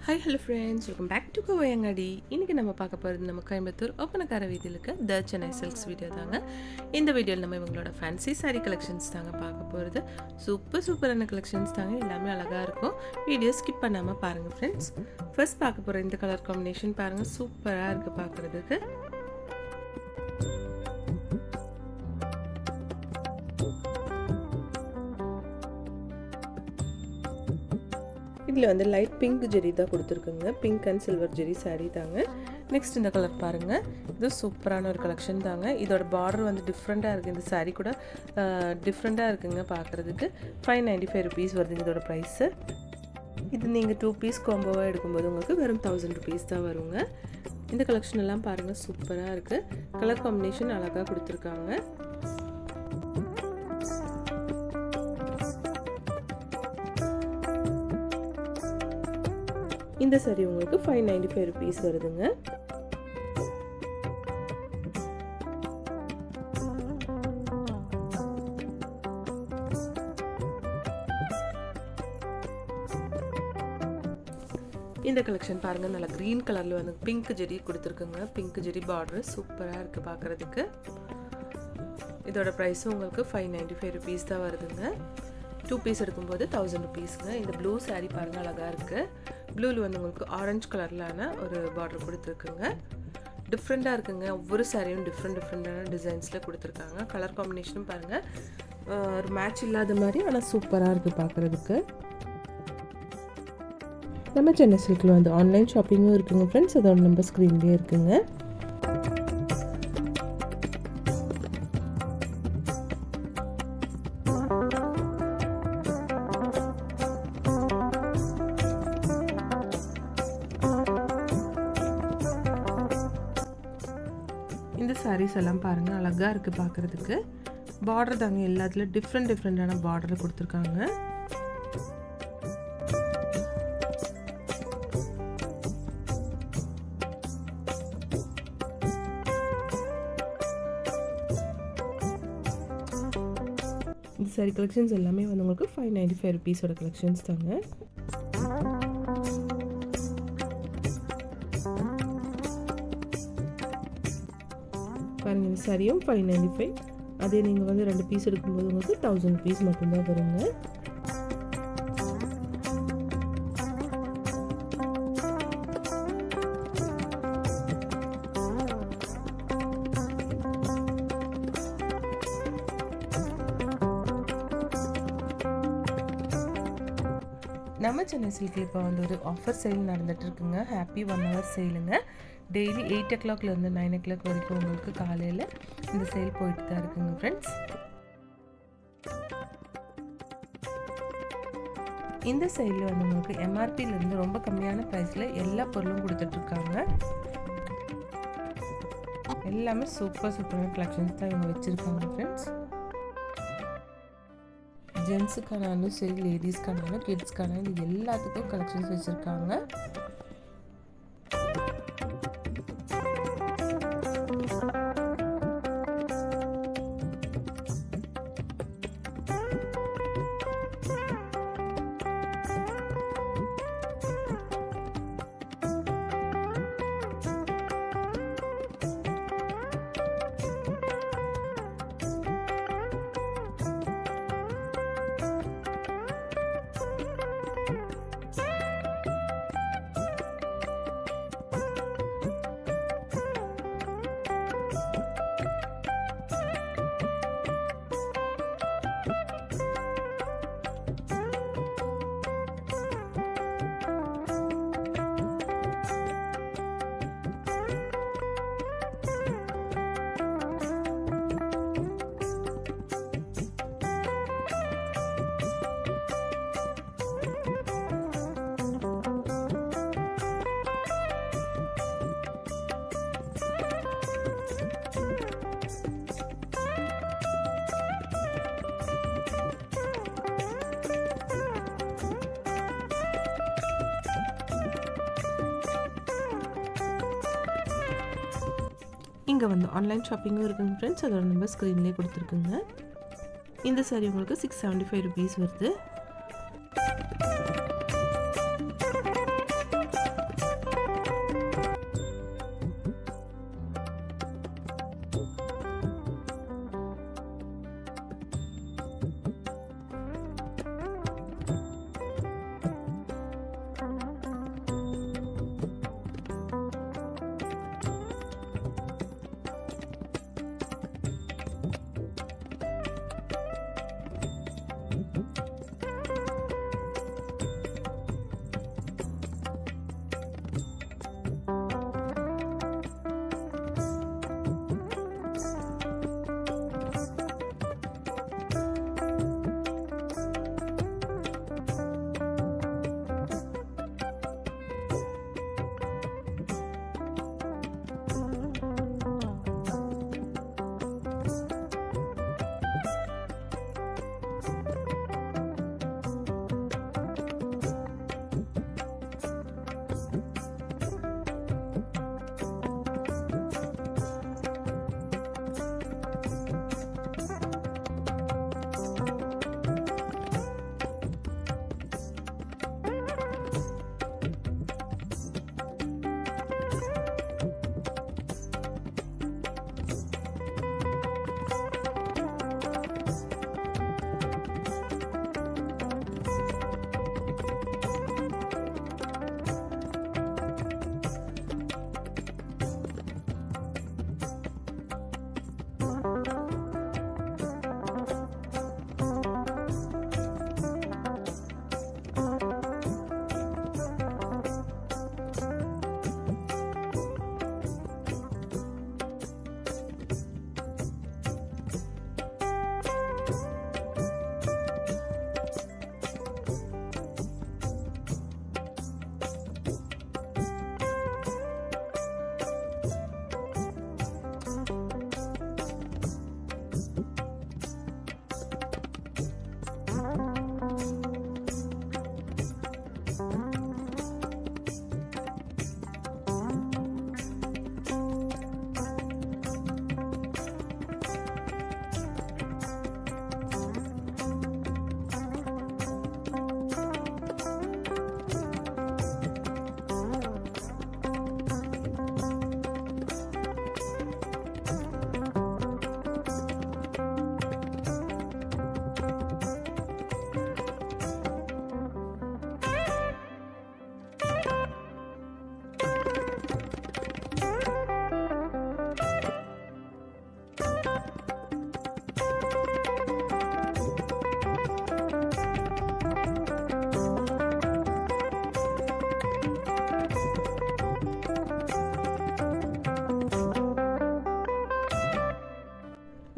Hi hello friends, welcome back to Kovaiangadi. இன்றைக்கி நம்ம பார்க்க போகிறது நம்ம கோயம்புத்தூர் ஒப்பனக்கார வீதியில் இருக்க த சென்னை சில்க்ஸ் வீடியோ தாங்க. இந்த வீடியோவில் நம்ம இவங்களோட ஃபேன்சி சாரீ கலெக்ஷன்ஸ் தாங்க பார்க்க போகிறது. சூப்பரான கலெக்ஷன்ஸ் தாங்க, எல்லாமே அழகாக இருக்கும். வீடியோ ஸ்கிப் பண்ணாமல் பாருங்கள் ஃப்ரெண்ட்ஸ். ஃபர்ஸ்ட் பார்க்க போகிற இந்த கலர் காம்பினேஷன் பாருங்கள், சூப்பராக இருக்குது பார்க்குறதுக்கு. இதில் வந்து லைட் பிங்க் ஜெரி தான் கொடுத்துருக்குங்க. பிங்க் அண்ட் சில்வர் ஜெரி சாரீ தாங்க. நெக்ஸ்ட் இந்த கலர் பாருங்கள், இது சூப்பரான ஒரு கலெக்ஷன் தாங்க. இதோட பார்டர் வந்து டிஃப்ரெண்ட்டாக இருக்குது. இந்த சாரீ கூட டிஃப்ரெண்ட்டாக இருக்குங்க பார்க்குறதுக்கு. 595 ருபீஸ் வருதுங்க இதோட ப்ரைஸு. இது நீங்கள் 2 பீஸ் காம்போவாக எடுக்கும்போது உங்களுக்கு வெறும் 1000 ருபீஸ் தான் வருங்க. இந்த கலெக்ஷன் எல்லாம் பாருங்கள், சூப்பராக இருக்குது. கலர் காம்பினேஷன் அழகாக கொடுத்துருக்காங்க. இந்த சாரி உங்களுக்கு 595 ருபீஸ் வருதுங்க. இந்த கலெக்ஷன் பாருங்க, நல்லா கிரீன் கலர்ல வந்து பிங்க் ஜெரி கொடுத்துருக்குங்க. பிங்க் ஜெரி பார்டர் சூப்பராக இருக்கு பார்க்கறதுக்கு. இதோட ப்ரைஸும் உங்களுக்கு 595 ருபீஸ் தான் வருதுங்க. 2 பீஸ் எடுக்கும்போது 1000 ருபீஸுங்க. இந்த ப்ளூ சாரீ பாருங்கள், அழகாக இருக்குது. ப்ளூவில் வந்து உங்களுக்கு ஆரஞ்சு கலர்லான ஒரு பார்டர் கொடுத்துருக்குங்க. டிஃப்ரெண்ட்டாக இருக்குங்க. ஒவ்வொரு சாரியும் டிஃப்ரெண்டான டிசைன்ஸில் கொடுத்துருக்காங்க. கலர் காம்பினேஷனும் பாருங்கள், ஒரு மேட்ச் இல்லாத மாதிரி ஆனால் சூப்பராக இருக்குது பார்க்குறதுக்கு. நம்ம சென்னை சில்கில் வந்து ஆன்லைன் ஷாப்பிங்கும் இருக்குங்க ஃப்ரெண்ட்ஸ். அதோட நம்பர் ஸ்க்ரீன்லேயே இருக்குங்க. இந்த சாரீஸ் எல்லாம் பாருங்கள், அழகாக இருக்குது பார்க்குறதுக்கு. பார்டர் தாங்க, எல்லாத்துலேயும் டிஃப்ரெண்டான பார்டர் கொடுத்துருக்காங்க. இந்த சாரீ கலெக்ஷன்ஸ் எல்லாமே வந்து உங்களுக்கு 595 ருபீஸோட கலெக்ஷன்ஸ் தாங்க. பாருங்கள், இந்த சாரியும் 595. அதே நீங்கள் வந்து 2 பீஸ் எடுக்கும்போது உங்களுக்கு 1000 ருபீஸ் மட்டும்தான் வருங்க. நம்ம சென்னை சில்கில் இப்போ வந்து ஒரு ஆஃபர் சேல் நடந்துட்டு இருக்குங்க. Happy 1 hour சேலுங்க. டெய்லி 8 o'clockலேருந்து 9 o'clock வரைக்கும் உங்களுக்கு காலையில் இந்த சேல் போயிட்டு தான் இருக்குங்க ஃப்ரெண்ட்ஸ். இந்த சேலில் வந்து உங்களுக்கு எம்ஆர்பியிலேருந்து ரொம்ப கம்மியான ப்ரைஸில் எல்லா பொருளும் கொடுத்துட்ருக்காங்க. எல்லாமே சூப்பரான கலெக்ஷன்ஸ் தான் இவங்க வச்சுருக்காங்க ஃப்ரெண்ட்ஸ். ஜென்ஸுக்கானாலும் சரி, லேடிஸ்க்கானாலும், கிட்ஸ்க்கானாலும் இது எல்லாத்துக்கும் கலெக்ஷன்ஸ் வச்சுருக்காங்க. இங்கே வந்து ஆன்லைன் ஷாப்பிங்கும் இருக்குங்க ஃப்ரெண்ட்ஸ். அதோட நம்பர் ஸ்க்ரீன்லேயே கொடுத்துருக்குங்க. இந்த சாரி உங்களுக்கு 675 ருபீஸ் வருது.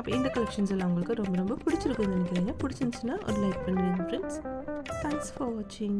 இப்போ இந்த கலெக்ஷன்ஸ் எல்லாம் உங்களுக்கு ரொம்ப ரொம்ப பிடிச்சிருக்குன்னு நினைக்கிறீங்க. பிடிச்சிருந்துச்சுன்னா ஒரு லைக் பண்ணுறீங்க ஃப்ரெண்ட்ஸ். தேங்க்ஸ் ஃபார் வாட்சிங்.